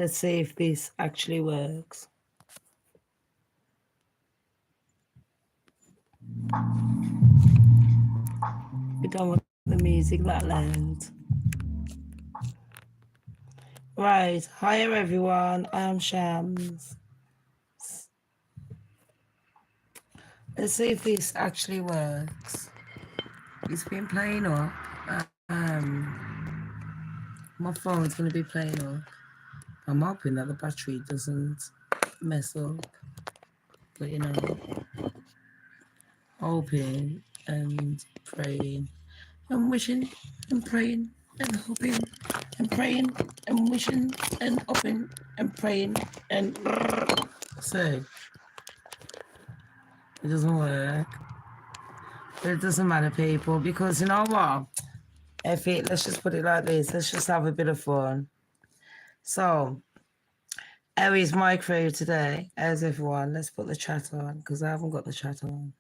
Let's see if this actually works. We don't want the music that loud. Right. Hiya, everyone. I am Shams. Let's see if this actually works. It's been playing up. My phone's going to be playing up. I'm hoping that the battery doesn't mess up. But you know, hoping and praying and wishing and praying and hoping and praying and wishing and hoping and praying and so it doesn't work. But it doesn't matter, people, because you know what? Let's just put it like this. Let's just have a bit of fun. So, how is my crew today? How's everyone? Let's put the chat on because I haven't got the chat on.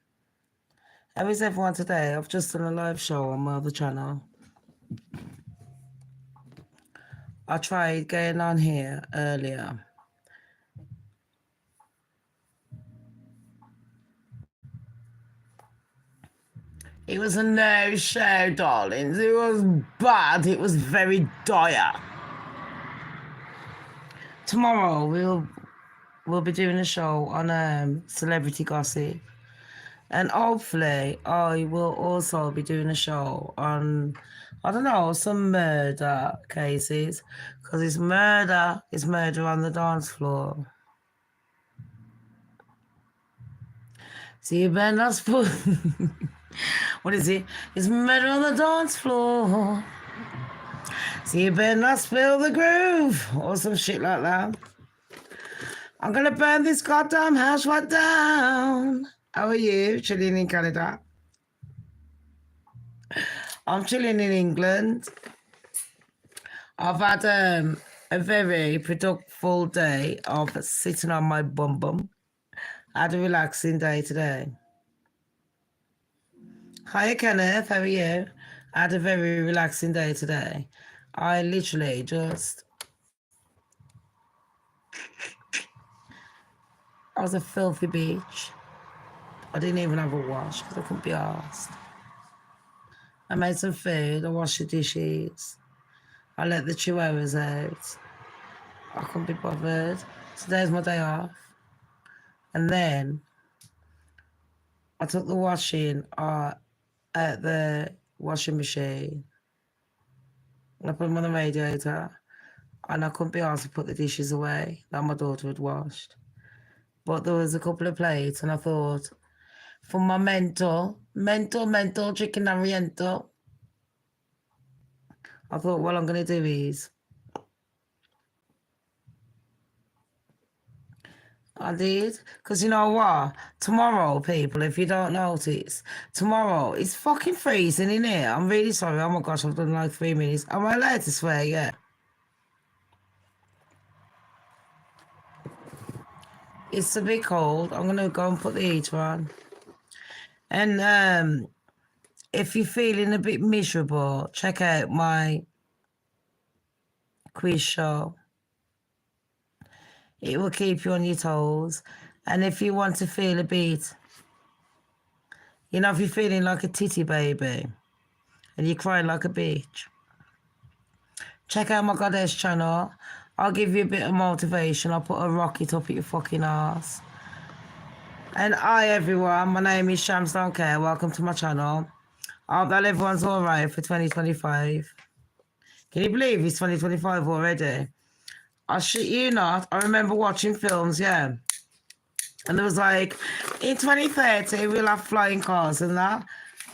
How is everyone today? I've just done a live show on my other channel. I tried getting on here earlier. It was a no-show, darlings. It was bad. It was very dire. Tomorrow we'll be doing a show on celebrity gossip, and hopefully I will also be doing a show on, I don't know, some murder cases, because it's murder on the dance floor. So you better not spoil. What is it? It's murder on the dance floor. So you better not spill the groove or some shit like that. I'm gonna burn this goddamn house right down. How are you? Chilling in Canada? I'm chilling in England. I've had a very productive day of sitting on my bum. I had a relaxing day today. Hiya, Kenneth. How are you? I had a very relaxing day today. I literally just... I was a filthy bitch. I didn't even have a wash because I couldn't be arsed. I made some food. I washed the dishes. I let the chihuahuas out. I couldn't be bothered. Today's my day off. And then I took the washing at the washing machine. And I put them on the radiator. And I couldn't be asked to put the dishes away that my daughter had washed. But there was a couple of plates, and I thought, for my mental, chicken oriental, I thought what I'm going to do is, I did, because you know what? Tomorrow, people, if you don't notice, tomorrow it's fucking freezing in here. I'm really sorry. Oh my gosh, I've done like 3 minutes. Am I allowed to swear? Yeah. It's a bit cold. I'm going to go and put the heater on. And if you're feeling a bit miserable, check out my quiz show. It will keep you on your toes. And if you want to feel a bit, you know, if you're feeling like a titty baby and you're crying like a bitch, check out my goddess channel. I'll give you a bit of motivation. I'll put a rocket up at your fucking ass. And hi everyone, my name is Shamz Don't Care. Welcome to my channel. I hope that everyone's all right for 2025. Can you believe it's 2025 already? I shit you not. I remember watching films, yeah. And there was like, in 2030, we'll have flying cars and that.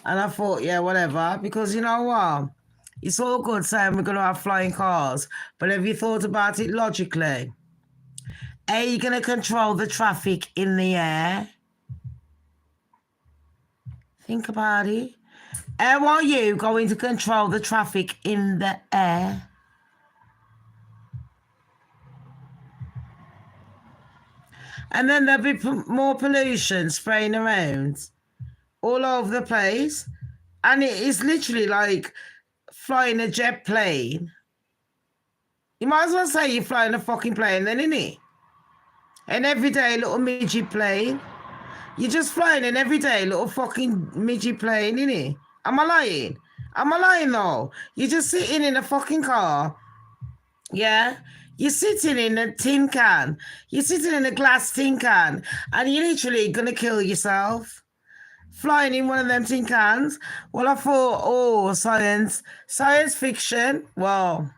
And I thought, yeah, whatever. Because you know what? It's all good saying we're going to have flying cars. But have you thought about it logically? Are you going to control the traffic in the air? Think about it. How are you going to control the traffic in the air? And then there'll be more pollution spraying around all over the place. And it is literally like flying a jet plane You might as well say you're flying a fucking plane then, innit? An everyday little midget plane. You're just flying an everyday little fucking midget plane, innit? Am I lying? Am I lying though? You're just sitting in a fucking car. Yeah? You're sitting in a tin can. You're sitting in a glass tin can. And you're literally gonna kill yourself. Flying in one of them tin cans. Well, I thought, oh, science fiction. Well,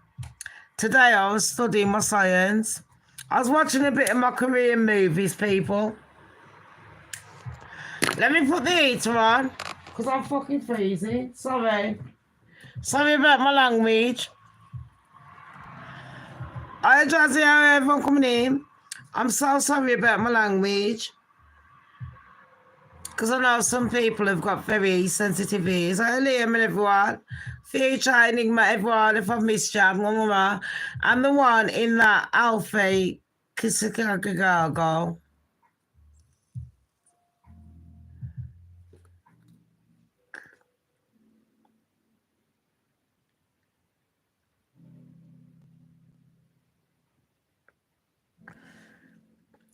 today I was studying my science. I was watching a bit of my Korean movies, people. Let me put the heater on, because I'm fucking freezing. Sorry. Sorry about my language. Hi, Jazzy, how everyone coming in? I'm so sorry about my language. Because I know some people have got very sensitive ears. Hi, Liam and everyone. Future Enigma, everyone, if I've missed you, I'm the one in that Alfie Kisakago.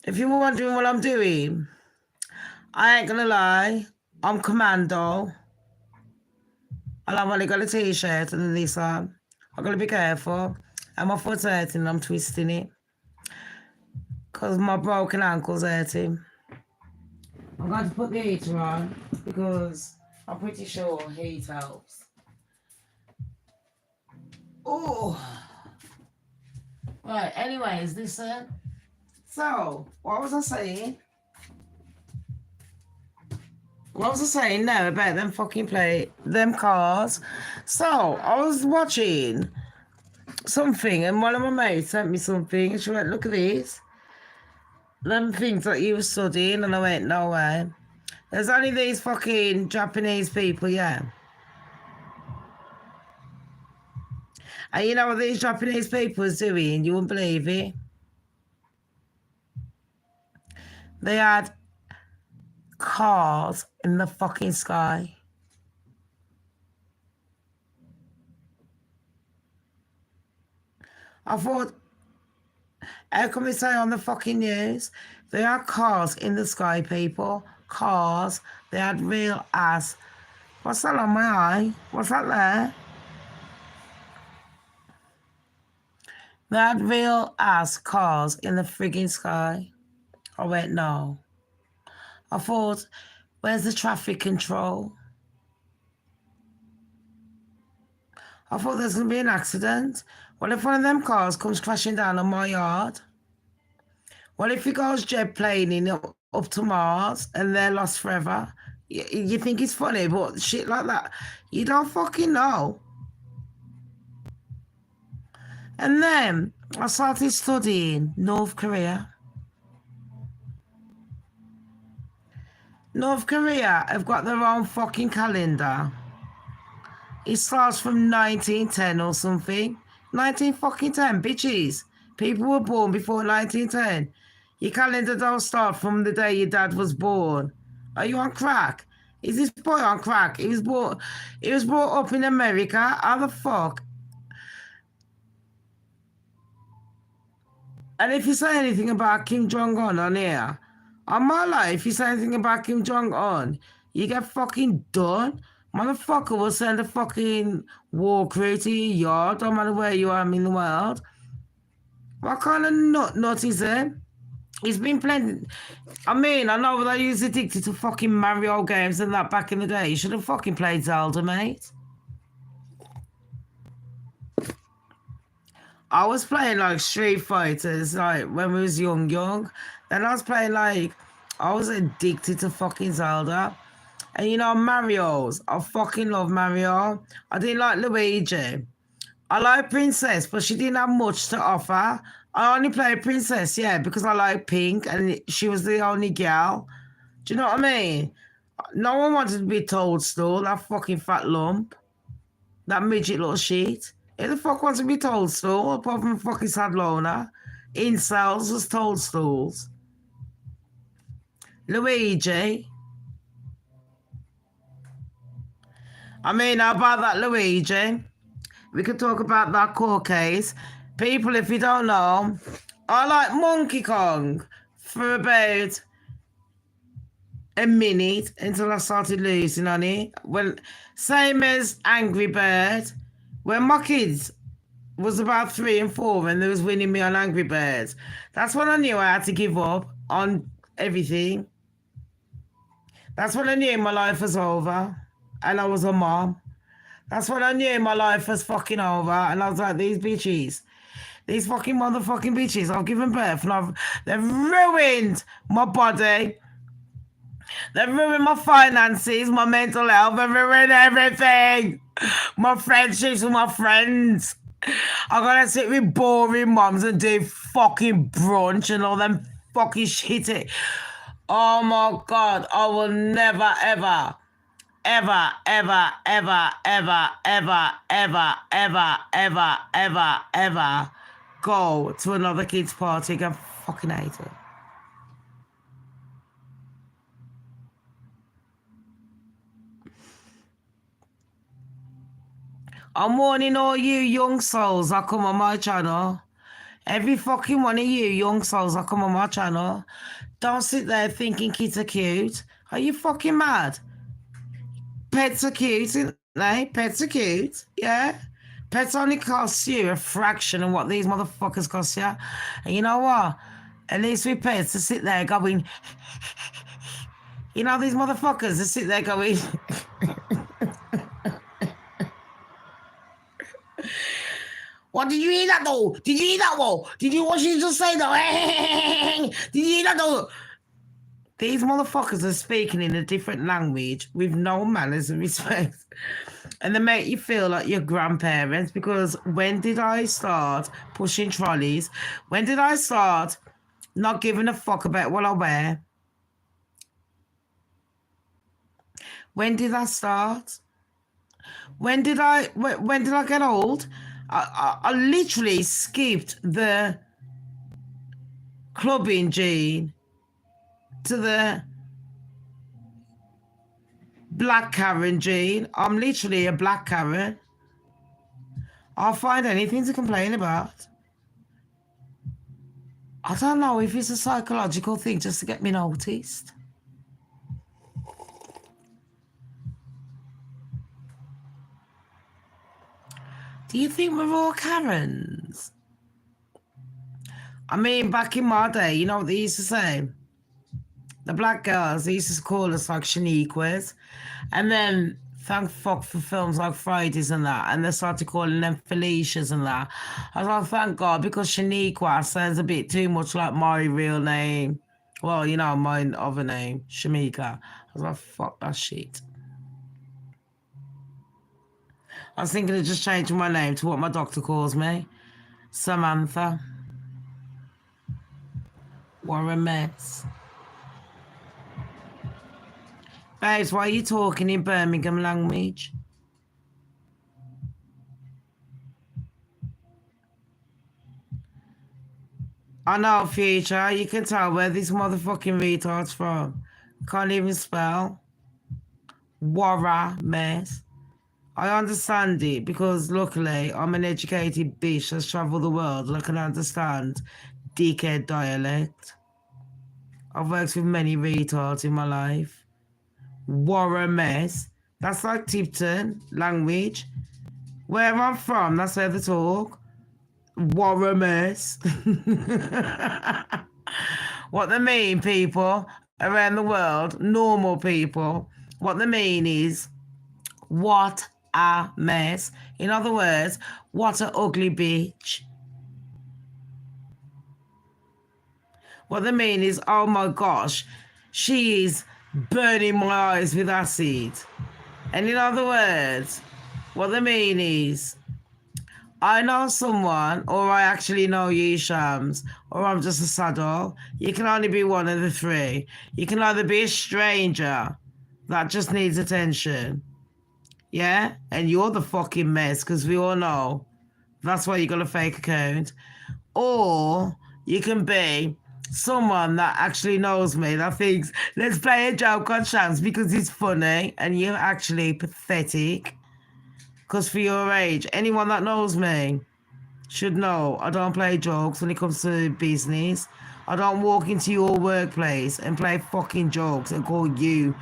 If you're wondering what I'm doing, I ain't gonna lie, I'm commando. I've only got a t-shirt and this on. I've got to be careful. And my foot's hurting and I'm twisting it. Because my broken ankle's hurting. I'm going to put the heater on because I'm pretty sure heat helps. Oh. Right, anyways, listen. So, what was I saying? What was I saying now about them fucking them cars? So, I was watching something and one of my mates sent me something and she went, look at this. Them things that you were studying, and I went, no way. There's only these fucking Japanese people, yeah. And you know what these Japanese people was doing? You wouldn't believe it. They had cars in the fucking sky. I thought, how can we say on the fucking news? There are cars in the sky, people. Cars. They had real ass. What's that on my eye? What's that there? They had real ass cars in the frigging sky. I went, no. I thought, where's the traffic control? I thought there's going to be an accident. What if one of them cars comes crashing down on my yard? What if it goes jet planing up to Mars and they're lost forever? You think it's funny, but shit like that, you don't fucking know. And then I started studying North Korea. North Korea have got their own fucking calendar. It starts from 1910 or something. 1910, bitches. People were born before 1910. Your calendar don't start from the day your dad was born. Are you on crack? Is this boy on crack? He was brought up in America. How the fuck? And if you say anything about Kim Jong-un on here, on my life, if you say anything about Kim Jong-un, you get fucking done. Motherfucker will send a fucking war crew to your yard, no matter where you are in the world. What kind of nut is it? He's been playing. I mean, I know that he was addicted to fucking Mario games and that back in the day. He should have fucking played Zelda, mate. I was playing like Street Fighters, like when we was young. Then I was playing like, I was addicted to fucking Zelda. And you know, Mario's, I fucking love Mario. I didn't like Luigi. I like Princess, but she didn't have much to offer. I only played Princess, yeah, because I like pink and she was the only girl. Do you know what I mean? No one wanted to be Toadstool, that fucking fat lump. That midget little shit. Who the fuck wants to be Toadstool apart from fucking Sadlona? Incels was Toadstools. Luigi. I mean, how about that Luigi? We could talk about that court case. People, if you don't know, I like Monkey Kong for about a minute until I started losing on it. Well, same as Angry Bird. When my kids was about 3 and 4 and they was winning me on Angry Birds, that's when I knew I had to give up on everything. That's when I knew my life was over and I was a mom. That's when I knew my life was fucking over and I was like, these bitches, these fucking motherfucking bitches, I've given birth and they've ruined my body. They've ruined my finances, my mental health, they've ruined everything. My friendships with my friends. I gotta sit with boring mums and do fucking brunch and all them fucking shitty. Oh my God, I will never, ever, ever, ever, ever, ever, ever, ever, ever, ever, ever, ever go to another kid's party again. Fucking hate it. I'm warning all you young souls that come on my channel. Every fucking one of you young souls that come on my channel. Don't sit there thinking kids are cute. Are you fucking mad? Pets are cute, isn't they? Pets are cute, yeah? Pets only cost you a fraction of what these motherfuckers cost you. And you know what? At least with pets to sit there going... You know these motherfuckers that sit there going... What did you hear that though? Did you hear that though? Did you what she just say though? Did you hear that though? These motherfuckers are speaking in a different language with no manners and respect. And they make you feel like your grandparents because when did I start pushing trolleys? When did I start not giving a fuck about what I wear? When did I start? When did I get old? I literally skipped the clubbing gene to the black Karen gene. I'm literally a black Karen. I'll find anything to complain about. I don't know if it's a psychological thing just to get me noticed. Do you think we're all Karens? I mean, back in my day, you know what they used to say? The black girls, they used to call us like Shaniquas. And then, thank fuck for films like Fridays and that. And they started calling them Felicias and that. I was like, thank God, because Shaniqua sounds a bit too much like my real name. Well, you know, my other name, Shamika. I was like, fuck that shit. I was thinking of just changing my name to what my doctor calls me. Samantha. What a mess. Babes, why are you talking in Birmingham language? I know, Future. You can tell where this motherfucking retard's from. Can't even spell. What a mess. I understand it because luckily I'm an educated bitch that's travelled the world and I can understand dickhead dialect. I've worked with many retards in my life. What a mess. That's like Tipton language. Where I'm from, that's where they talk. What a mess. What they mean, people around the world, normal people, what they mean is, what a mess. In other words, what a ugly bitch. What they mean is, oh my gosh, she is burning my eyes with acid. And in other words, what they mean is, I know someone, or I actually know you, Shams, or I'm just a saddle. You can only be one of the three. You can either be a stranger that just needs attention. Yeah? And you're the fucking mess, because we all know that's why you got a fake account. Or you can be someone that actually knows me, that thinks, let's play a joke on Shams because it's funny, and you're actually pathetic. Because for your age, anyone that knows me, should know I don't play jokes when it comes to business. I don't walk into your workplace and play fucking jokes and call you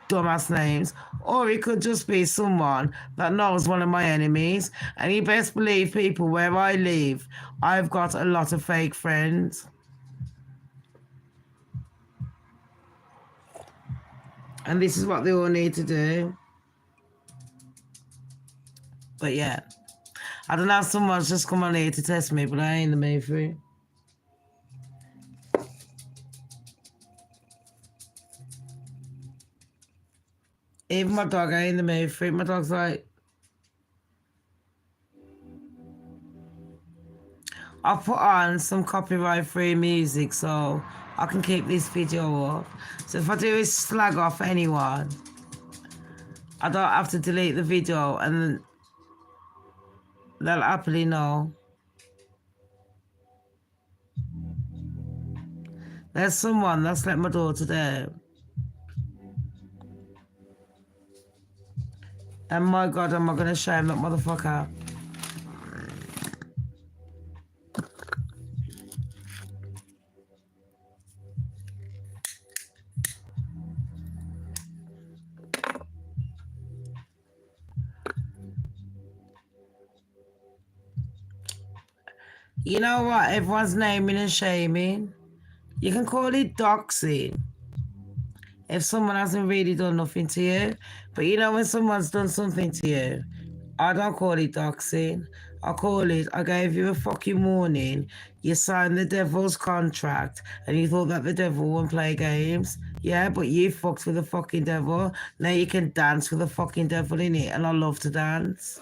dumbass names. Or it could just be someone that knows one of my enemies. And you best believe, people, where I live, I've got a lot of fake friends. And this is what they all need to do. But yeah, I don't know if someone's just come on here to test me, but I ain't in the mood for it. Even my dog ain't in the mood for it. My dog's like, I'll put on some copyright-free music so I can keep this video up. So if I do is slag off anyone, I don't have to delete the video and they'll happily know. There's someone that's let my daughter down. And my God, am I going to shame that motherfucker? You know what? Everyone's naming and shaming. You can call it doxing if someone hasn't really done nothing to you. But you know when someone's done something to you, I don't call it doxing. I call it, I gave you a fucking warning. You signed the devil's contract and you thought that the devil wouldn't play games. Yeah, but you fucked with the fucking devil. Now you can dance with the fucking devil in it, and I love to dance.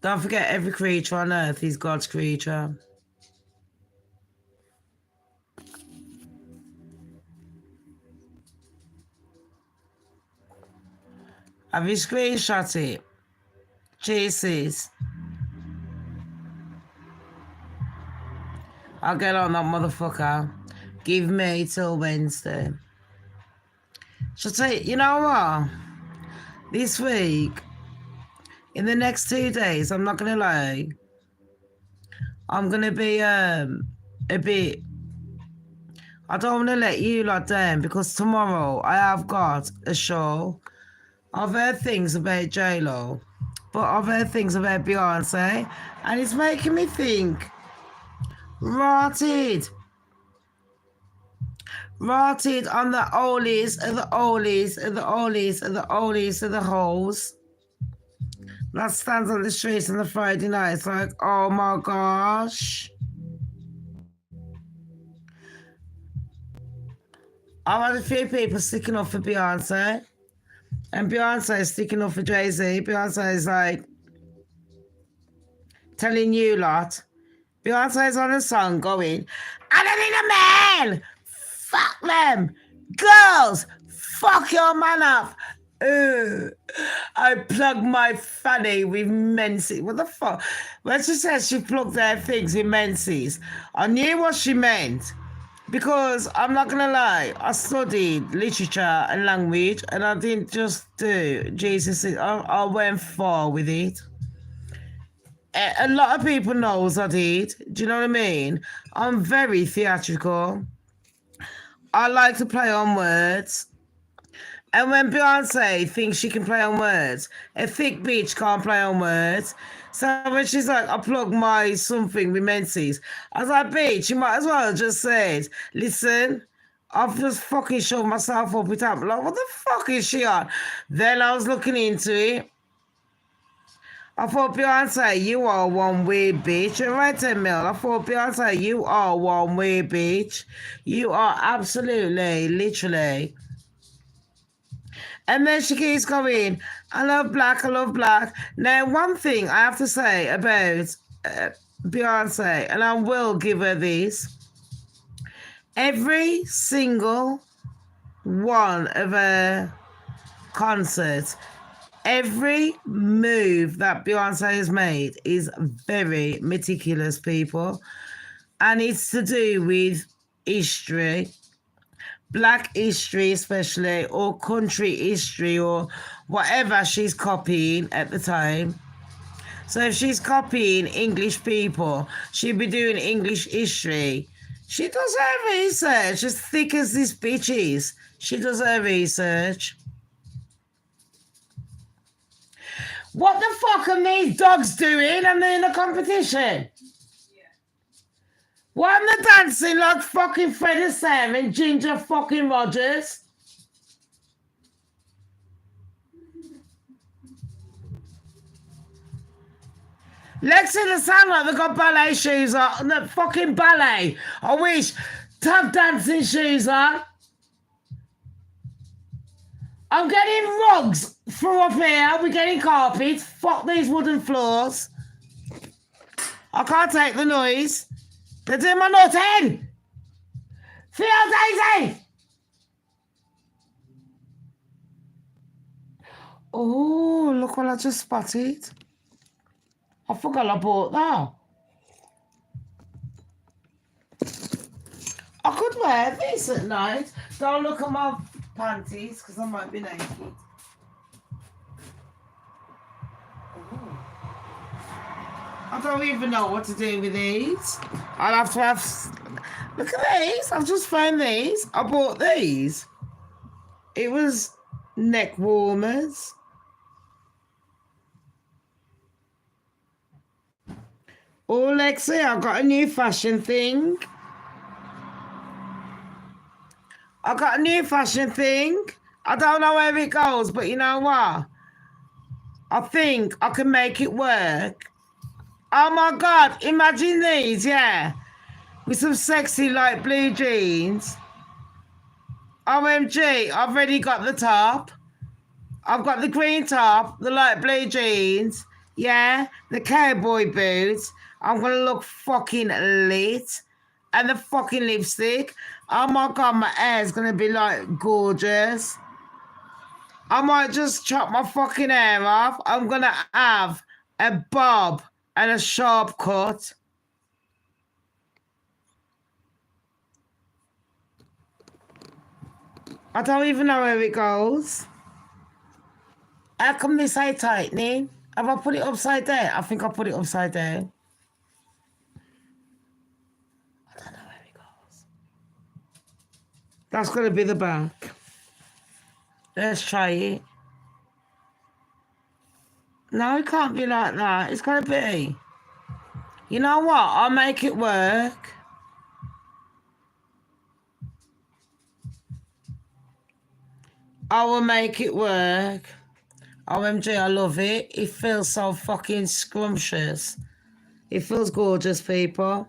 Don't forget, every creature on earth is God's creature. Have you screenshot it? Jesus. I'll get on that motherfucker. Give me till Wednesday. Shall I tell you know what? This week, in the next 2 days, I'm not going to lie, I'm going to be a bit... I don't want to let you lot down because tomorrow I have got a show. I've heard things about J-Lo, but I've heard things about Beyonce, and it's making me think, rotted on the oldies of the oldies of the oldies of the oldies of the hoes that stands on the streets on the Friday night. It's like, oh my gosh. I've had a few people sticking up for Beyonce, and Beyonce is sticking up for Jay-Z. Beyonce is like telling you lot. Beyonce is on a song going, I don't need a man. Fuck them. Girls, fuck your man up. I plug my fanny with menses. What the fuck? When she says she plugged their things with menses, I knew what she meant. Because I'm not going to lie, I studied literature and language, and I didn't just do Jesus. I went far with it. A lot of people knows I did. Do you know what I mean? I'm very theatrical. I like to play on words. And when Beyonce thinks she can play on words, a thick bitch can't play on words. So when she's like, I plug my something with menses, I was like, bitch, you might as well just say it. Listen, I've just fucking showed myself up with that. Like, what the fuck is she on? Then I was looking into it. I thought, Beyonce, you are one weird bitch. You're right, 10 mil. I thought, Beyonce, you are one weird bitch. You are absolutely, literally. And then she keeps going, I love black, I love black. Now, one thing I have to say about Beyonce, and I will give her this, every single one of her concerts, every move that Beyonce has made is very meticulous, people. And it's to do with history. black history especially, or country history, or whatever she's copying at the time. So if she's copying English people, she'd be doing English history. She does her research, as thick as this bitch is. She does her research. What the fuck are these dogs doing? And they're in a competition. Why am they dancing like fucking Fred Astaire and Ginger fucking Rogers? Lexi, they sound like they got ballet shoes on. The fucking ballet. I wish. Tub dancing shoes on. I'm getting rugs for up here. We're getting carpets. Fuck these wooden floors. I can't take the noise. They're doing my nut head. Feel Daisy. Oh, look what I just spotted. I forgot I bought that. I could wear this at night. Don't look at my panties because I might be naked. Ooh. I don't even know what to do with these. I'll have to have... Look at these. I've just found these. I bought these. It was neck warmers. Oh, Lexi, I've got a new fashion thing. I got a new fashion thing. I don't know where it goes, but you know what? I think I can make it work. Oh my God, imagine these, yeah. With some sexy light blue jeans. OMG, I've already got the top. I've got the green top, the light blue jeans, yeah, the cowboy boots. I'm gonna look fucking lit. And the fucking lipstick. Oh my God, my hair's gonna be like gorgeous. I might just chop my fucking hair off. I'm gonna have a bob and a sharp cut. I don't even know where it goes. How come this ain't tightening? Have I put it upside down? I think I put it upside down. I don't know where it goes. That's gonna be the back. Let's try it. No, it can't be like that. It's gonna be. You know what? I'll make it work. I will make it work. OMG, I love it. It feels so fucking scrumptious. It feels gorgeous, people.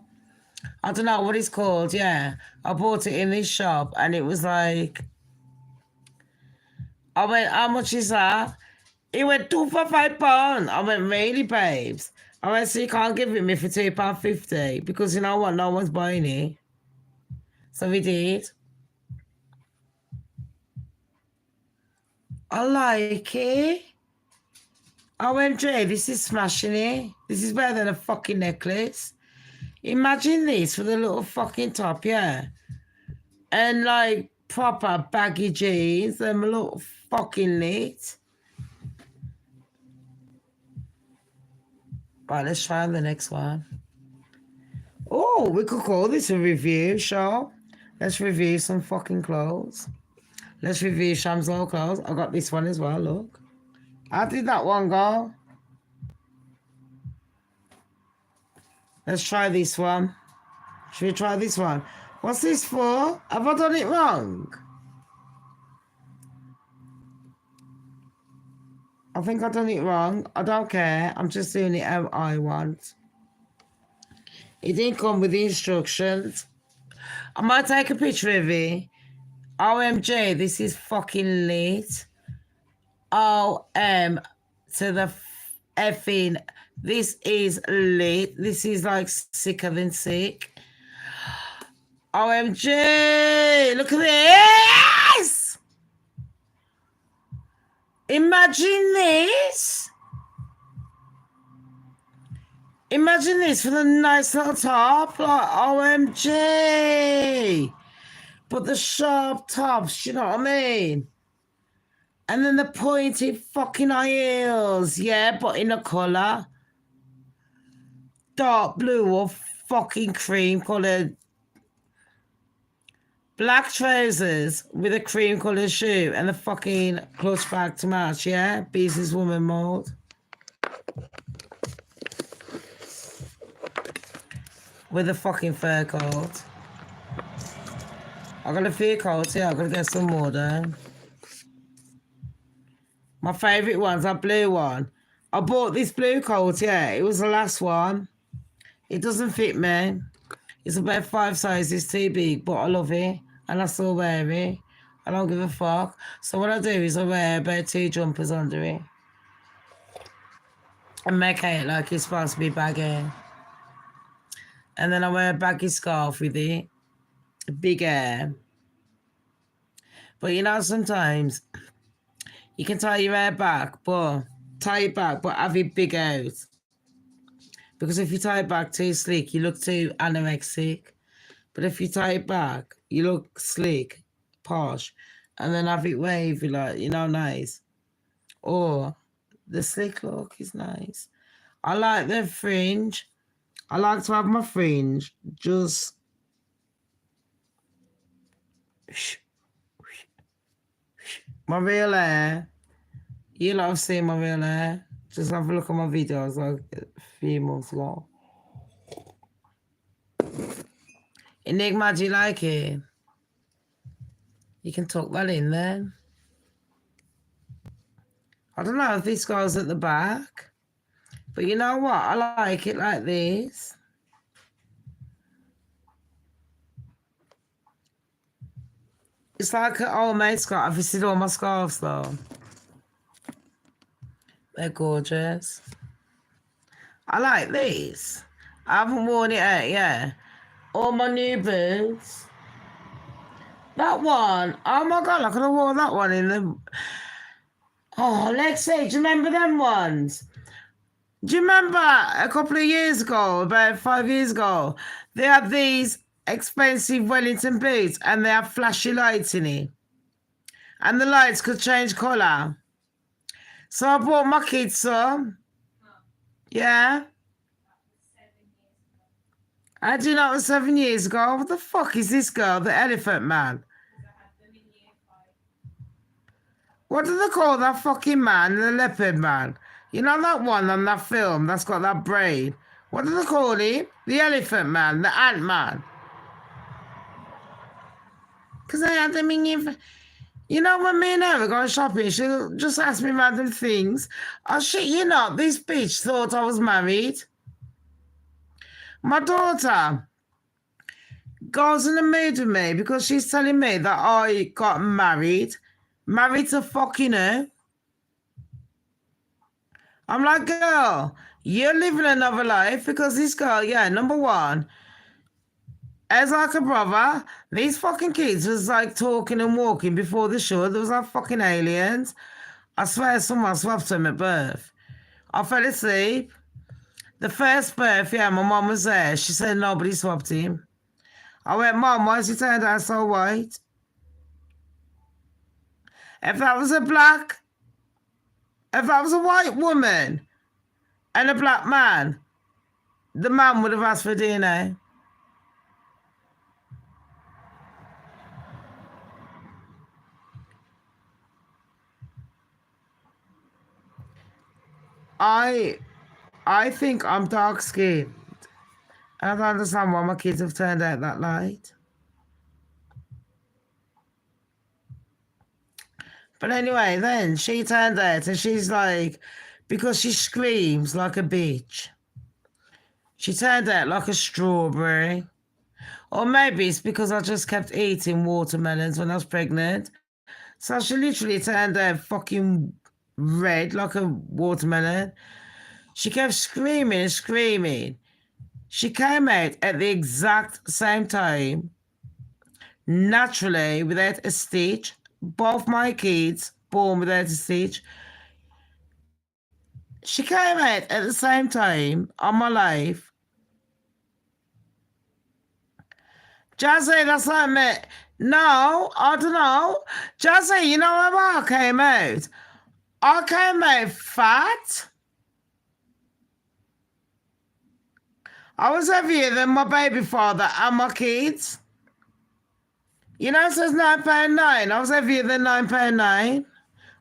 I don't know what it's called, yeah. I bought it in this shop and it was like... I went, how much is that? It went £2 for £5. I went, really, babes? I went, so you can't give it me for £2.50 because you know what? No one's buying it. So we did. I like it. OMG, this is smashing it. This is better than a fucking necklace. Imagine this for the little fucking top, yeah. And like proper baggy jeans. Them look fucking lit. Right, let's try on the next one. Oh, we could call this a review show. Let's review some fucking clothes. Let's review Sham's old clothes. I got this one as well, look. How did that one go? Let's try this one. Should we try this one? What's this for? Have I done it wrong? I think I've done it wrong. I don't care. I'm just doing it how I want. It didn't come with the instructions. I might take a picture of it. OMG, this is fucking lit. OM to the effing. This is lit. This is like sicker than sick. OMG, look at this. Imagine this. Imagine this for the nice little top. Like, OMG. But the sharp tops, you know what I mean? And then the pointy fucking heels, yeah, but in a colour. Dark blue or fucking cream coloured. Black trousers with a cream coloured shoe and the fucking clutch bag to match, yeah? Businesswoman mould. With a fucking fur coat. I got a few coats, yeah, I gotta get some more though. My favourite one's that blue one. I bought this blue coat, yeah, it was the last one. It doesn't fit me. It's about 5 sizes too big, but I love it. And I still wear it. I don't give a fuck. So what I do is I wear about 2 jumpers under it. And make it like it's supposed to be baggy. And then I wear a baggy scarf with it. Big hair. But you know, sometimes you can tie your hair back, but have it big out. Because if you tie it back too slick, you look too anorexic. But if you tie it back, you look slick, posh, and then have it wavy, like, you know, nice. Or the slick look is nice. I like the fringe. I like to have my fringe just my real hair. You lot have seen my real hair. Just have a look at my videos like a few months ago. Enigma, do you like it? You can tuck that in then. I don't know if this goes at the back. But you know what? I like it like this. It's like an old mate scarf. Have you seen all my scarves though? They're gorgeous. I like these. I haven't worn it out yet. All my new boots. That one. Oh my God, I could have worn that one in the... Oh, Lexi, do you remember them ones? Do you remember a couple of years ago, about 5 years ago, they had these expensive Wellington boots and they have flashy lights in it. And the lights could change colour. So I bought my kids some. Yeah. I do know it was 7 years ago. What the fuck is this girl? The elephant man. What do they call that fucking man? The leopard man. You know that one on that film that's got that braid? What do they call him? The elephant man, the ant man. Because I had them in... You know, when me and her were going shopping, she'll just ask me random things. Oh, shit, you know, this bitch thought I was married. My daughter goes in the mood with me because she's telling me that I got married. Married to fucking her. I'm like, girl, you're living another life because this girl, yeah, number one, as like a brother, these fucking kids was like talking and walking before the show. There was like fucking aliens. I swear someone swapped him at birth. I fell asleep. The first birth, yeah, my mum was there. She said nobody swapped him. I went, Mum, why is he turned out so white? If that was a white woman and a black man, the man would have asked for DNA. I think I'm dark skinned. I don't understand why my kids have turned out that light. But anyway, then she turned out and she's like, because she screams like a bitch. She turned out like a strawberry. Or maybe it's because I just kept eating watermelons when I was pregnant. So she literally turned out fucking red like a watermelon. She kept screaming and screaming. She came out at the exact same time, naturally, without a stitch. Both my kids born without a stitch. She came out at the same time on my life. Jazzy, that's like me. No, I don't know. Jazzy, you know how I came out? I came out fat. I was heavier than my baby father and my kids. You know, it says £9.9. I was heavier than £9.9.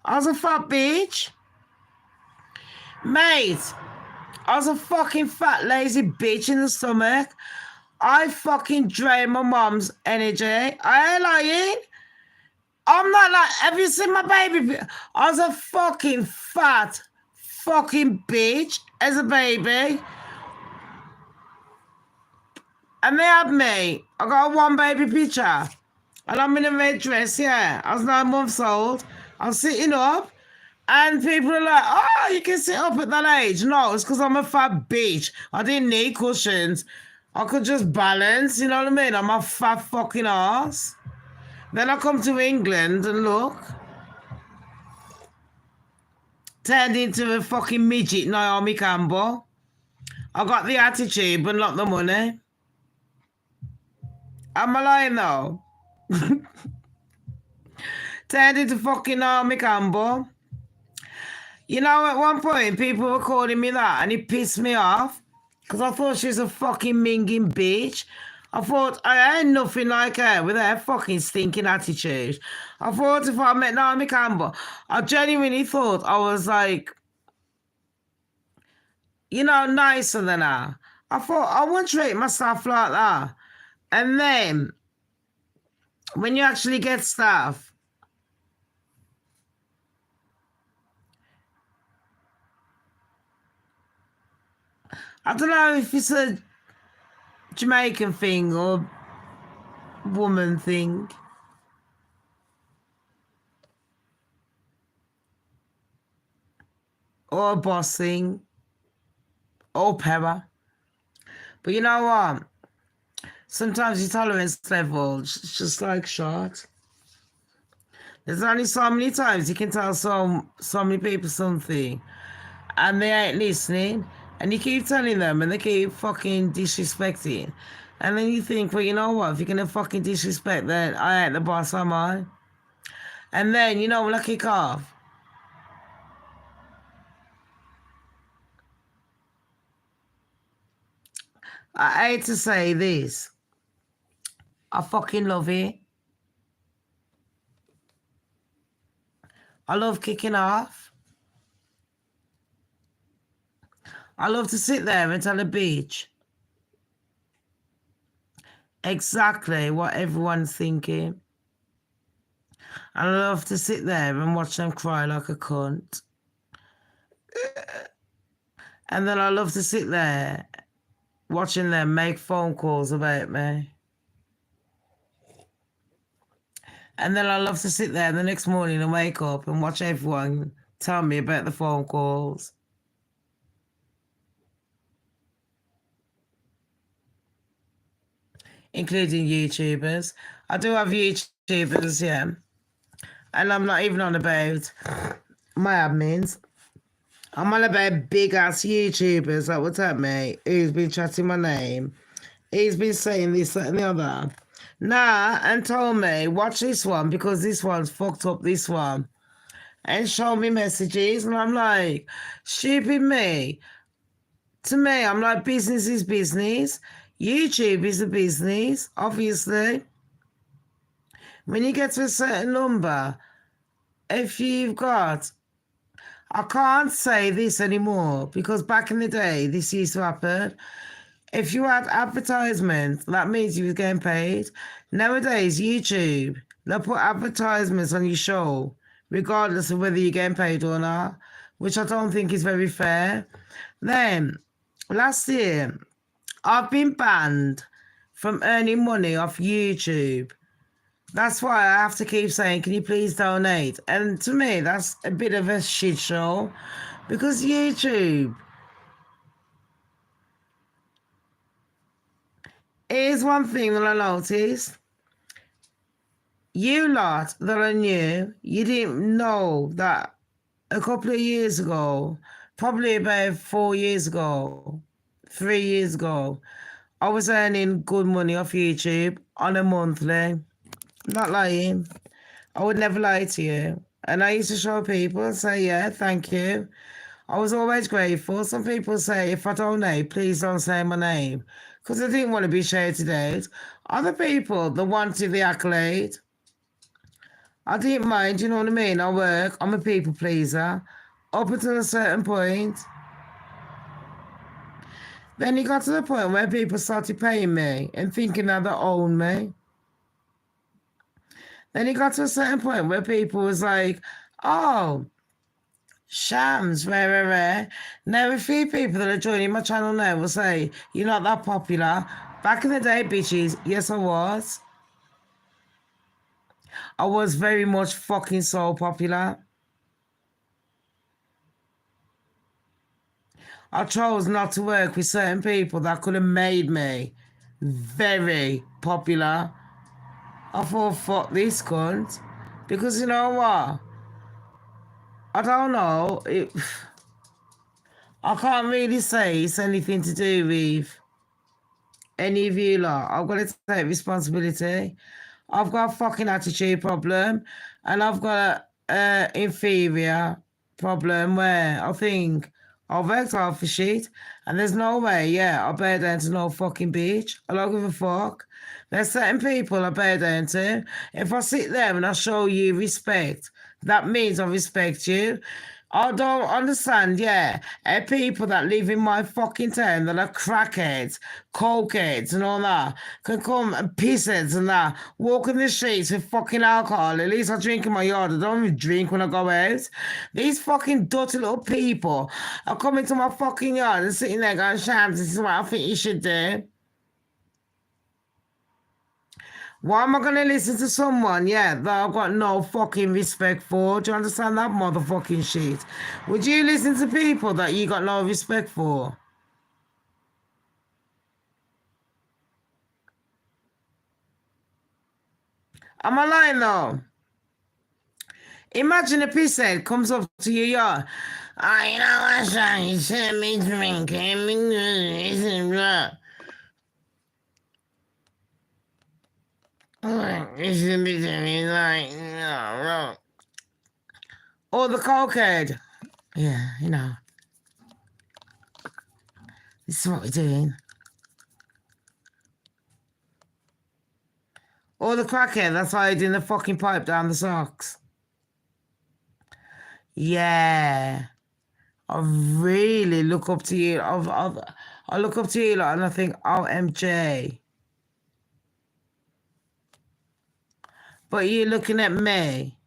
I was a fat bitch. Mate, I was a fucking fat, lazy bitch in the stomach. I fucking drained my mom's energy. I ain't lying. I'm not like, have you seen my baby? I was a fucking fat fucking bitch as a baby. And they had me. I got one baby picture. And I'm in a red dress, yeah. I was 9 months old. I was sitting up. And people are like, oh, you can sit up at that age. No, it's because I'm a fat bitch. I didn't need cushions. I could just balance, you know what I mean? I'm a fat fucking ass. Then I come to England and look. Turned into a fucking midget, Naomi Campbell. I got the attitude, but not the money. Am I lying though? Turned into fucking Naomi Campbell. You know, at one point, people were calling me that, and it pissed me off, because I thought she was a fucking minging bitch. I thought, I ain't nothing like her with her fucking stinking attitude. I thought if I met Naomi Campbell, I genuinely thought I was like, you know, nicer than her. I thought, I wouldn't treat myself like that. And then, when you actually get stuff, I don't know if it's a Jamaican thing or woman thing. Or a boss thing. Or power. But you know what? Sometimes your tolerance level is just like short. There's only so many times you can tell so many people something and they ain't listening. And you keep telling them and they keep fucking disrespecting. And then you think, well, you know what? If you're going to fucking disrespect, then I ain't the boss, am I? And then, you know, when I kick off, I hate to say this. I fucking love it. I love kicking off. I love to sit there and tell a bitch exactly what everyone's thinking. And I love to sit there and watch them cry like a cunt. And then I love to sit there watching them make phone calls about me. And then I love to sit there the next morning and wake up and watch everyone tell me about the phone calls. Including YouTubers. I do have YouTubers, yeah. And I'm not even on about my admins. I'm on about big-ass YouTubers that will tell me who's been chatting my name. He's been saying this, that, and the other. Nah, and told me, watch this one because this one's fucked up this one. And show me messages. And I'm like, stupid me. To me, I'm like, business is business. YouTube is a business, obviously. When you get to a certain number, if you've got, I can't say this anymore because back in the day, this used to happen. If you had advertisements, that means you was getting paid. Nowadays, YouTube, they'll put advertisements on your show, regardless of whether you're getting paid or not, which I don't think is very fair. Then, last year, I've been banned from earning money off YouTube. That's why I have to keep saying, can you please donate? And to me, that's a bit of a shit show because YouTube, here's one thing that I noticed. You lot that are new, you didn't know that a couple of years ago, probably about 4 years ago, 3 years ago, I was earning good money off YouTube on a monthly. Not lying. I would never lie to you. And I used to show people and say, yeah, thank you. I was always grateful. Some people say, if I don't know, please don't say my name. Because I didn't want to be shouted out. Other people, they wanted the accolade. I didn't mind, you know what I mean? I work, I'm a people pleaser. Up until a certain point. Then it got to the point where people started paying me and thinking that they own me. Then it got to a certain point where people was like, oh, Shams, rare. Now a few people that are joining my channel now will say, you're not that popular. Back in the day, bitches, yes I was. I was very much fucking so popular. I chose not to work with certain people that could have made me very popular. I thought, fuck this cunt. Because you know what? I don't know. I can't really say it's anything to do with any of you lot. I've got to take responsibility. I've got a fucking attitude problem. And I've got an inferior problem where I think I've worked hard for shit. And there's no way, yeah, I'll bear down to no fucking bitch. I don't give a fuck. There's certain people I bear down to. If I sit there and I show you respect, that means I respect you. I don't understand, yeah. People that live in my fucking town that are crackheads, cokeheads and all that can come and pissheads and that, walk in the streets with fucking alcohol. At least I drink in my yard. I don't even drink when I go out. These fucking dirty little people are coming to my fucking yard and sitting there going, Shams, this is what I think you should do. Why am I going to listen to someone, yeah, that I've got no fucking respect for? Do you understand that motherfucking shit? Would you listen to people that you got no respect for? Am I lying though? Imagine a pisshead comes up to your yard. Oh, you know what, son? You sent me drinking. Or the cokehead. Yeah, you know. This is what we're doing. Or the crackhead that's hiding the fucking pipe down the socks. Yeah. I really look up to you. I look up to you and I think, OMG. But you're looking at me,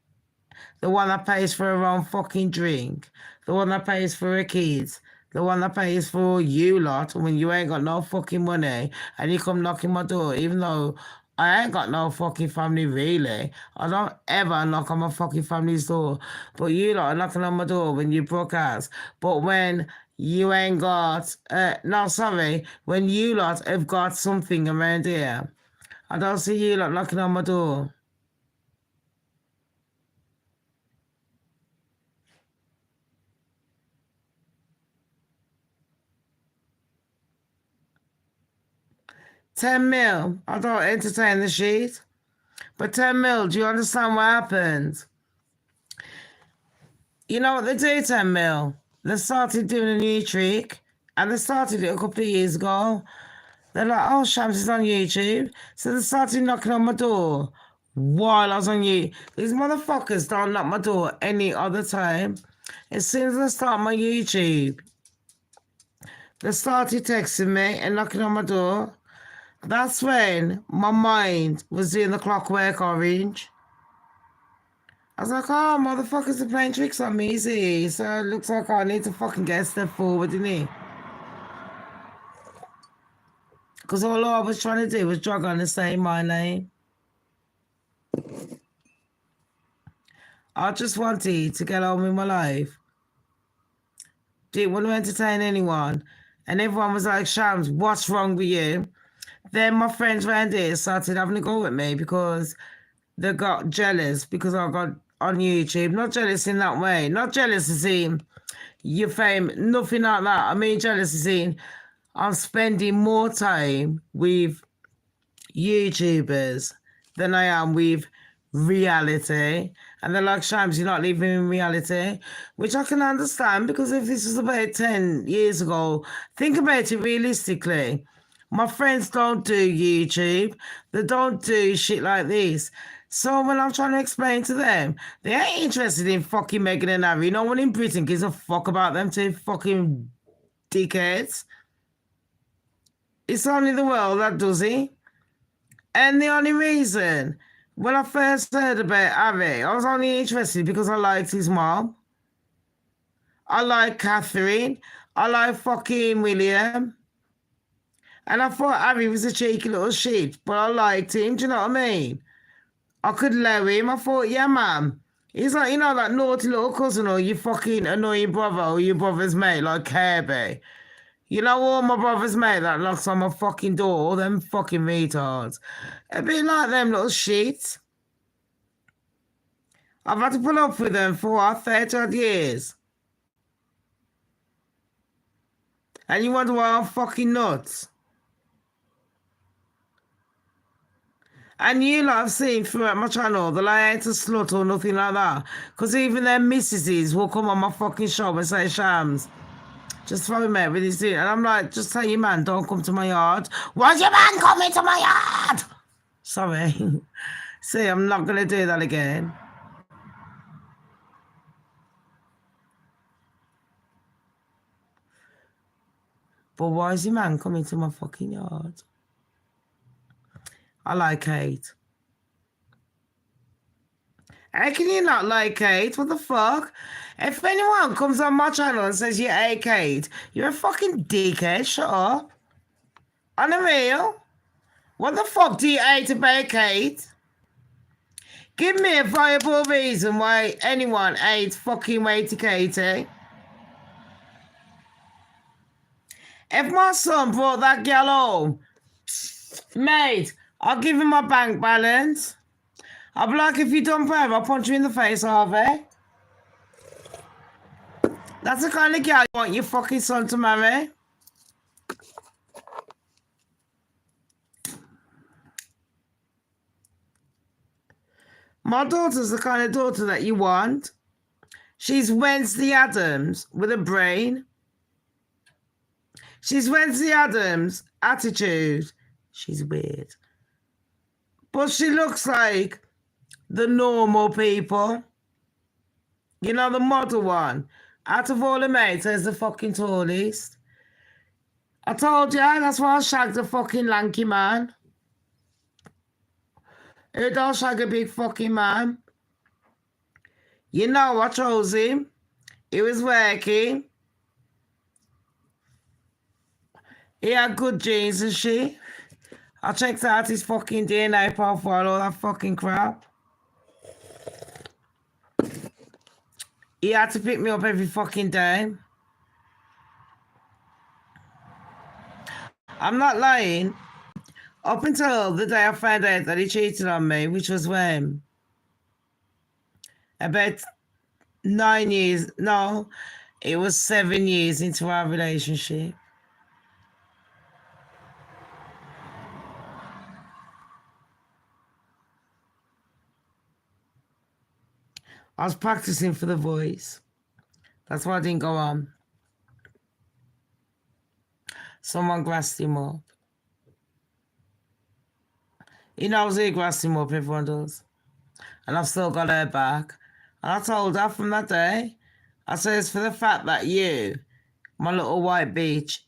the one that pays for her own fucking drink, the one that pays for her kids, the one that pays for you lot when you ain't got no fucking money and you come knocking my door, even though I ain't got no fucking family really. I don't ever knock on my fucking family's door. But you lot are knocking on my door when you broke ass. But when you ain't got, no, sorry, when you lot have got something around here, I don't see you lot knocking on my door. $10 mil. I don't entertain the shit. But $10 mil, do you understand what happens? You know what they do, $10 mil? They started doing a new trick, and they started it a couple of years ago. They're like, oh, Shams is on YouTube. So they started knocking on my door while I was on YouTube. These motherfuckers don't knock my door any other time. As soon as I start my YouTube, they started texting me and knocking on my door. That's when my mind was doing the Clockwork Orange. I was like, oh, motherfuckers are playing tricks on me, see? So it looks like I need to fucking get a step forward, innit? Because all I was trying to do was jog on and say my name. I just wanted to get on with my life. Didn't want to entertain anyone. And everyone was like, Shams, what's wrong with you? Then my friends around here started having a go at me because they got jealous because I got on YouTube. Not jealous in that way. Not jealous as in your fame. Nothing like that. I mean jealous as in I'm spending more time with YouTubers than I am with reality. And they're like, Shams, you're not living in reality, which I can understand because if this was about 10 years ago, think about it realistically. My friends don't do YouTube. They don't do shit like this. So when I'm trying to explain to them, they ain't interested in fucking Meghan and Harry. No one in Britain gives a fuck about them two fucking dickheads. It's only the world that does it. And the only reason, when I first heard about Harry, I was only interested because I liked his mom. I like Catherine. I like fucking William. And I thought Harry was a cheeky little shit, but I liked him. Do you know what I mean? I could allow him. I thought, yeah, man. He's like, you know, that naughty little cousin or your fucking annoying brother or your brother's mate, like Kirby. You know all my brother's mate that knocks on my fucking door, all them fucking retards. A bit like them little shit. I've had to put up with them for 30 odd years. And you wonder why I'm fucking nuts. And you lot have seen throughout my channel that I ain't a slut or nothing like that. Because even their missuses will come on my fucking show and say, Shams, just throw him out with his thing. And I'm like, just tell your man, don't come to my yard. Why's your man coming to my yard? Sorry. See, I'm not going to do that again. But why is your man coming to my fucking yard? I like Kate. How can you not like Kate? What the fuck? If anyone comes on my channel and says you hate Kate, you're a fucking dickhead. Shut up. On the real. What the fuck do you hate about Kate? Give me a viable reason why anyone hates fucking Waity Katie. If my son brought that girl home, mate, I'll give him my bank balance. I'll be like, if you don't pay, I'll punch you in the face, Harvey. That's the kind of girl you want your fucking son to marry. My daughter's the kind of daughter that you want. She's Wednesday Addams with a brain. She's Wednesday Addams attitude. She's weird. But she looks like the normal people. You know, the model one. Out of all the mates, there's the fucking tallest. I told you, that's why I shagged a fucking lanky man. Who don't shag a big fucking man? You know, I chose him. He was working. He had good genes and shit. I checked out his fucking DNA profile, all that fucking crap. He had to pick me up every fucking day. I'm not lying. Up until the day I found out that he cheated on me, which was when? About 9 years, no, it was 7 years into our relationship. I was practicing for the voice. That's why I didn't go on. Someone grassed him up. He knows he grassed him up, everyone does. And I've still got her back. And I told her from that day, I said, it's for the fact that you, my little white bitch,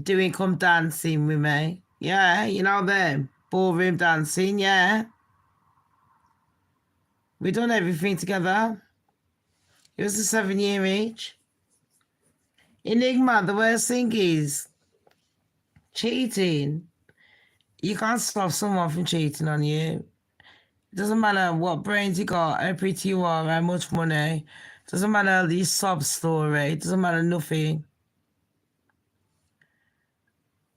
doing come dancing with me. Yeah, you know them. Ballroom dancing, yeah. We done everything together. It was a 7-year each. Enigma, the worst thing is cheating. You can't stop someone from cheating on you. It doesn't matter what brains you got, how pretty you are, how much money. It doesn't matter the sob story. It doesn't matter nothing.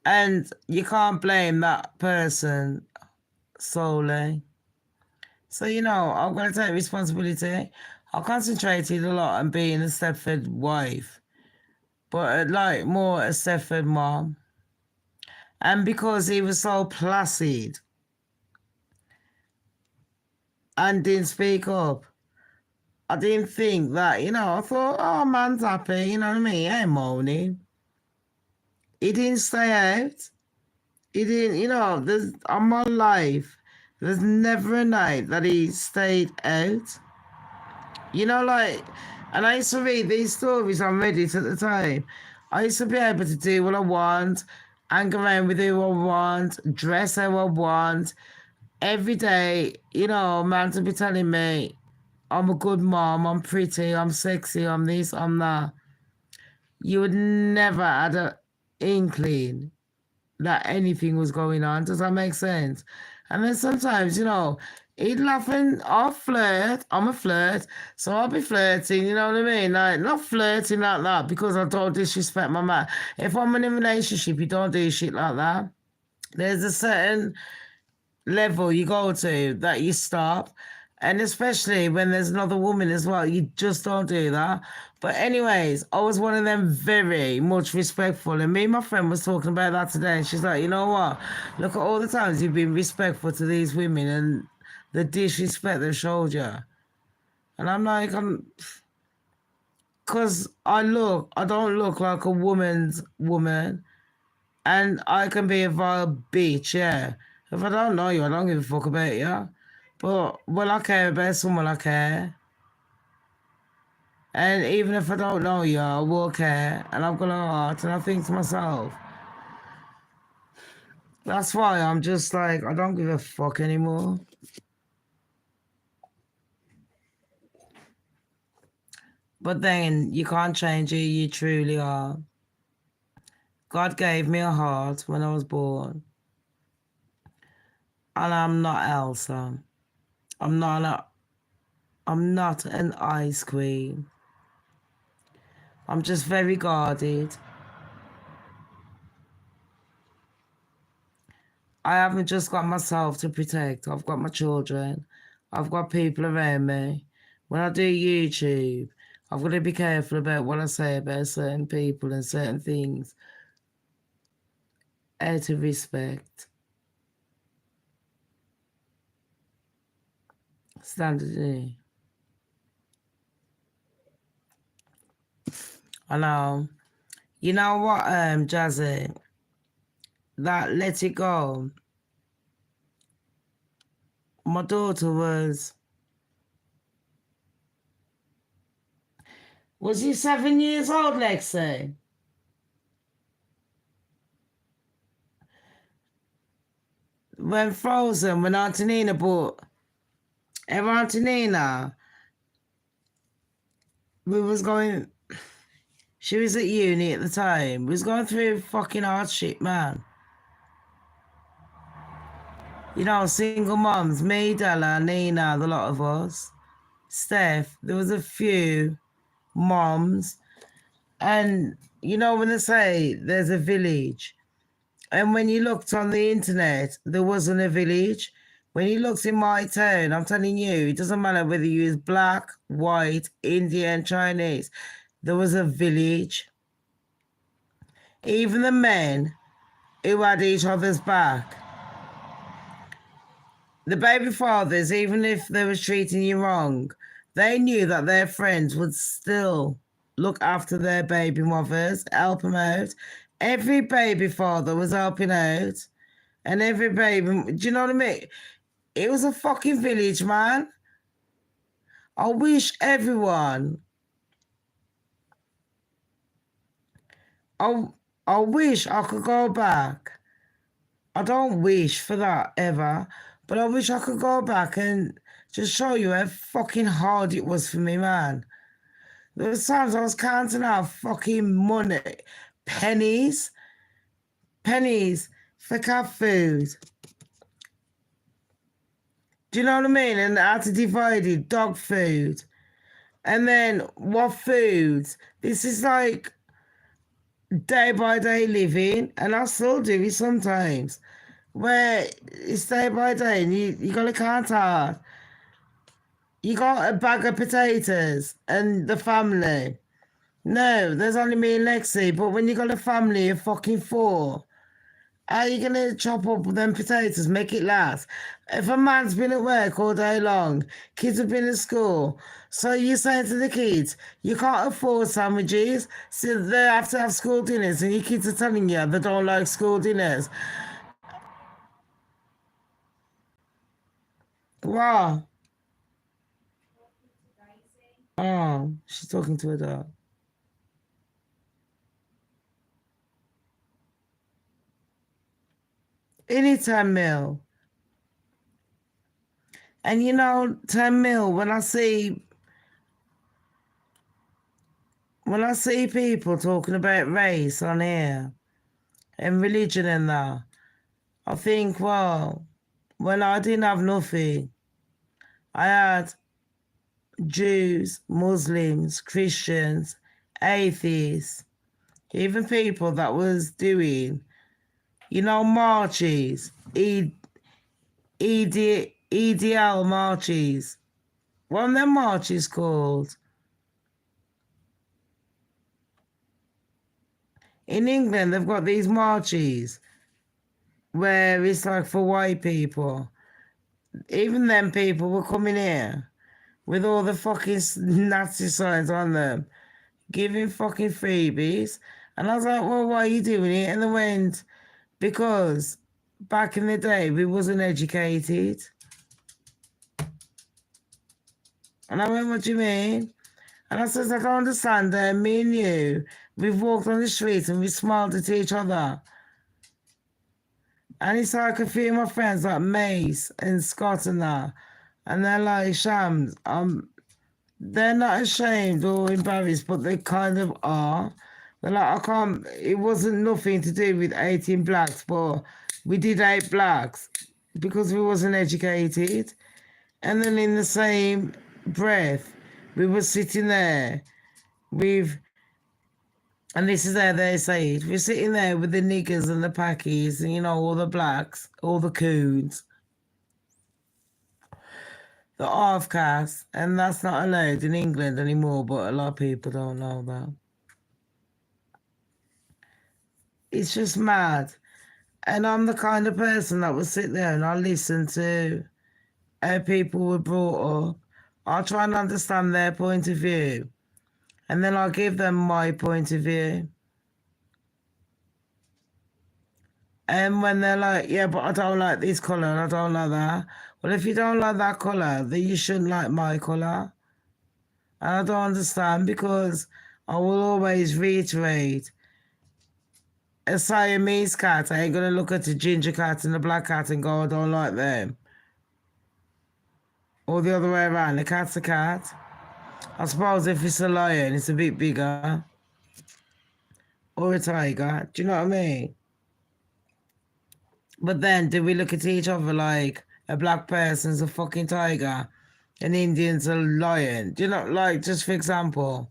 And you can't blame that person solely. So, you know, I'm going to take responsibility. I concentrated a lot on being a Stepford wife. but like more a Stepford mom. And because he was so placid and didn't speak up, I didn't think that, I thought, oh, man's happy, you know what I mean? He ain't moaning. He didn't stay out. He didn't, there's on my life, there's never a night that he stayed out. Like, and I used to read these stories on Reddit at the time. I used to be able to do what I want, hang around with who I want, dress how I want. Every day, man to be telling me, I'm a good mom, I'm pretty, I'm sexy, I'm this, I'm that. You would never had an inkling that anything was going on. Does that make sense? And then sometimes, he'd laugh and I'll flirt. I'm a flirt. So I'll be flirting, you know what I mean? Like, not flirting like that because I don't disrespect my man. If I'm in a relationship, you don't do shit like that. There's a certain level you go to that you stop. And especially when there's another woman as well, you just don't do that. But anyways, I was one of them very much respectful. And me and my friend was talking about that today. And she's like, you know what? Look at all the times you've been respectful to these women and the disrespect they've showed you. And I'm like, because I don't look like a woman's woman. And I can be a vile bitch, yeah. If I don't know you, I don't give a fuck about you. But when I care about someone, I care. And even if I don't know you, I will care. And I've got a heart. And I think to myself, that's why I'm just like, I don't give a fuck anymore. But then you can't change who you truly are. God gave me a heart when I was born. And I'm not Elsa. I'm not an ice queen. I'm just very guarded. I haven't just got myself to protect. I've got my children. I've got people around me. When I do YouTube, I've got to be careful about what I say about certain people and certain things out of respect. Standard. I know. You know what, Jazzy? That Let It Go. My daughter was he 7 years old, Lexi? When Frozen, when Auntie Nina bought Auntie Nina, we was going, she was at uni at the time. We was going through fucking hardship, man. Single moms, me, Della, Nina, the lot of us. Steph, there was a few moms. And, when they say there's a village, and when you looked on the internet, there wasn't a village. When you looked in my town, I'm telling you, it doesn't matter whether you use black, white, Indian, Chinese, there was a village. Even the men who had each other's back. The baby fathers, even if they were treating you wrong, they knew that their friends would still look after their baby mothers, help them out. Every baby father was helping out. And every baby, do you know what I mean? It was a fucking village, man. I wish everyone, I wish I could go back. I don't wish for that ever, but I wish I could go back and just show you how fucking hard it was for me, man. There was times I was counting out fucking money, pennies for cat food. Do you know what I mean? And I had to divide it, dog food. And then what food? This is like day by day living, and I still do it sometimes. Where it's day by day and you got to count out. You got a bag of potatoes and the family. No, there's only me and Lexi, but when you got a family of fucking 4, how are you going to chop up them potatoes, make it last? If a man's been at work all day long, kids have been at school, so you're saying to the kids, you can't afford sandwiches, so they have to have school dinners, and your kids are telling you they don't like school dinners. Wow. Oh, she's talking to her dog. Anytime meal. And you know, 10 mil, when I see people talking about race on here and religion and that, I think, well, when I didn't have nothing, I had Jews, Muslims, Christians, atheists, even people that was doing, you know, marches, EDL marches. What are them marches called? In England, they've got these marches where it's like for white people. Even them people were coming here with all the fucking Nazi signs on them, giving fucking freebies. And I was like, well, why are you doing it? And they went, because back in the day, we wasn't educated. And I went, what do you mean? And I says, I don't understand. Me and you, we've walked on the streets and we smiled at each other. And it's like a few of my friends, like Mace and Scott and that, and they're like, Shams, they're not ashamed or embarrassed, but they kind of are. They're like, I can't, it wasn't nothing to do with 18 blacks, but we did 8 blacks because we wasn't educated. And then in the same breath, we were sitting there with, and this is how they say it, we're sitting there with the niggers and the packies and, you know, all the blacks, all the coons, the half caste, and that's not allowed in England anymore, but a lot of people don't know that. It's just mad. And I'm the kind of person that will sit there and I'll listen to how people were brought up. I'll try and understand their point of view. And then I'll give them my point of view. And when they're like, yeah, but I don't like this colour and I don't like that. Well, if you don't like that colour, then you shouldn't like my colour. And I don't understand because I will always reiterate, a Siamese cat, I ain't going to look at a ginger cat and a black cat and go, I don't like them. Or the other way around, a cat's a cat. I suppose if it's a lion, it's a bit bigger. Or a tiger. Do you know what I mean? But then, do we look at each other like a black person's a fucking tiger, an Indian's a lion? Do you know, like, just for example,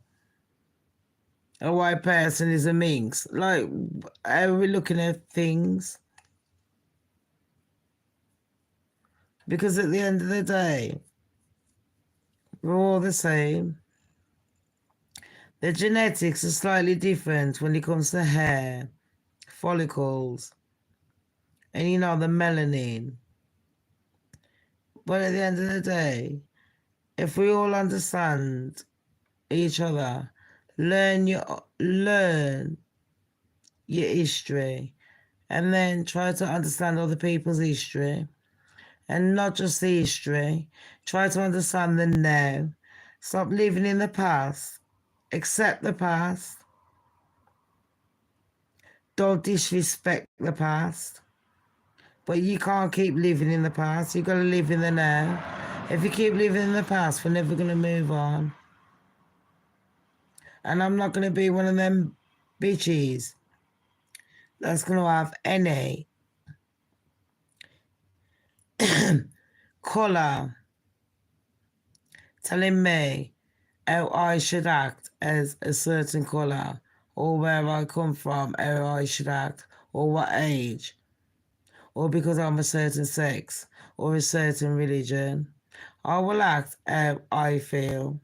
a white person is a minx. Like, how are we looking at things? Because at the end of the day, we're all the same. The genetics are slightly different when it comes to hair, follicles, and you know, the melanin. But at the end of the day, if we all understand each other, learn your history, and then try to understand other people's history, and not just the history, try to understand the now. Stop living in the past. Accept the past. Don't disrespect the past. But you can't keep living in the past. You've got to live in the now. If you keep living in the past, we're never going to move on. And I'm not going to be one of them bitches that's going to have any colour telling me how I should act as a certain colour, or where I come from, how I should act, or what age, or because I'm a certain sex, or a certain religion. I will act how I feel.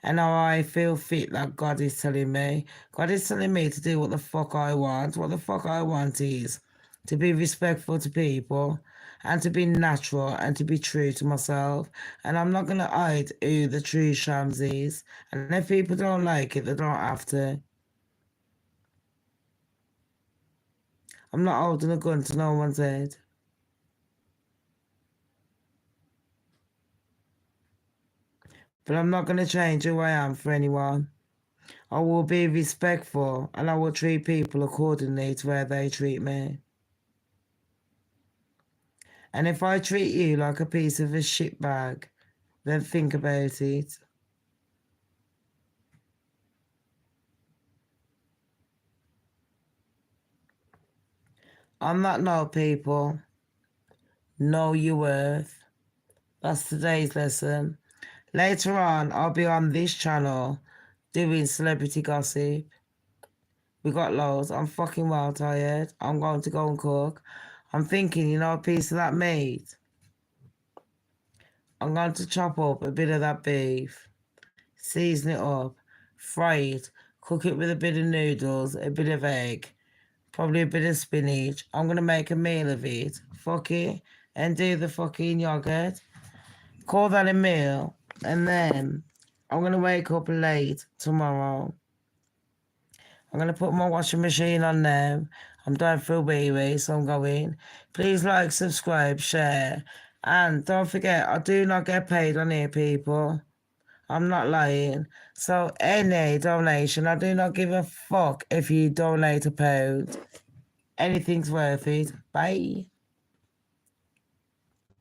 and how I feel fit that God is telling me. God is telling me to do what the fuck I want. What the fuck I want is to be respectful to people and to be natural and to be true to myself. And I'm not going to hide who the true Shams is. And if people don't like it, they don't have to. I'm not holding a gun to no one's head. But I'm not going to change who I am for anyone. I will be respectful and I will treat people accordingly to where they treat me. And if I treat you like a piece of a shit bag, then think about it. On that note, people, know your worth. That's today's lesson. Later on, I'll be on this channel doing celebrity gossip. We got loads. I'm fucking well tired. I'm going to go and cook. I'm thinking, a piece of that meat. I'm going to chop up a bit of that beef, season it up, fry it, cook it with a bit of noodles, a bit of egg, probably a bit of spinach. I'm going to make a meal of it. Fuck it. And do the fucking yogurt. Call that a meal. And then I'm going to wake up late tomorrow. I'm going to put my washing machine on now. I'm doing for a wee, so I'm going. Please like, subscribe, share. And don't forget, I do not get paid on here, people. I'm not lying. So any donation, I do not give a fuck if you donate £1. Anything's worth it. Bye.